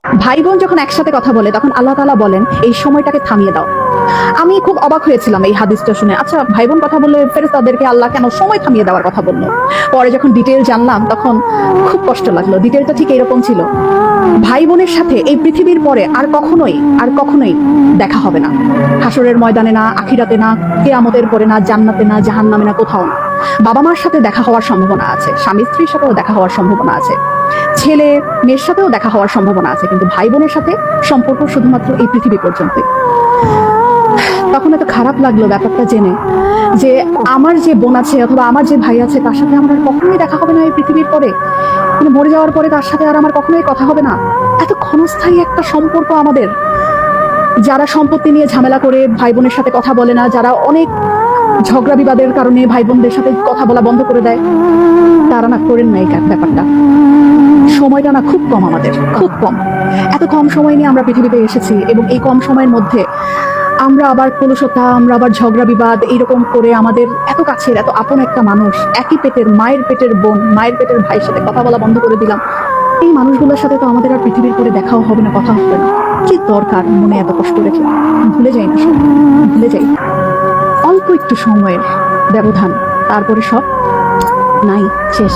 ভাই বোন যখন একসাথে কথা বলে তখন আল্লাহ তাআলা বলেন এই সময়টাকে থামিয়ে দাও। আমি খুব অবাক হয়েছিলাম এই হাদিসটা শুনে। আচ্ছা, ভাই বোন কথা বললে ফেরেশতাদেরকে আল্লাহ কেন সময় থামিয়ে দেওয়ার কথা বললো? পরে যখন ডিটেইল জানলাম তখন খুব কষ্ট লাগলো। ডিটেইলটা ঠিক এরকম ছিল, ভাই বোনের সাথে এই পৃথিবীর পরে আর কখনোই দেখা হবে না। হাসরের ময়দানে না, আখিরাতে না, কিয়ামতের পরে না, জান্নাতে না, জাহান্নামে না, কোথাও না। বাবা মার সাথে দেখা হওয়ার সম্ভাবনা আছে, স্বামী স্ত্রীর সাথেও দেখা হওয়ার সম্ভাবনা আছে, ছেলে মেয়ের সাথেও দেখা হওয়ার সম্ভাবনা আছে, কিন্তু ভাই বোনের সাথে সম্পর্ক শুধুমাত্র এই পৃথিবী পর্যন্তই। তখন এত খারাপ লাগলো ব্যাপারটা জেনে যে আমার যে বোন আছে অথবা আমার যে ভাই আছে তার সাথে আমার আর কখনোই দেখা হবে না এই পৃথিবীর পরে, মানে মরে যাওয়ার পরে তার সাথে আর আমার কখনোই কথা হবে না। এত ক্ষণস্থায়ী একটা সম্পর্ক আমাদের। যারা সম্পত্তি নিয়ে ঝামেলা করে ভাই বোনের সাথে কথা বলে না, যারা অনেক ঝগড়া বিবাদের কারণে ভাই বোনদের সাথে কথা বলা বন্ধ করে দেয়, তারা না করেন না এই ব্যাপারটা। সময়টা না খুব কম, আমাদের খুব কম। এত কম সময় নিয়ে আমরা পৃথিবীতে এসেছি এবং এই কম সময়ের মধ্যে আমরা আবার কলুষতা, আমরা আবার ঝগড়া বিবাদ এরকম করে আমাদের এত কাছের এত আপন একটা মানুষ, একই পেটের মায়ের পেটের বোন, মায়ের পেটের ভাইয়ের সাথে কথা বলা বন্ধ করে দিলাম। এই মানুষগুলোর সাথে তো আমাদের আর পৃথিবীর পরে দেখাও হবে না, কথা হবে না। কি দরকার মনে এত কষ্ট রেখে? ভুলে যাই না সব, ভুলে যাই। অল্প একটু সময়ের ব্যবধান, তারপরে সব নাই, শেষ।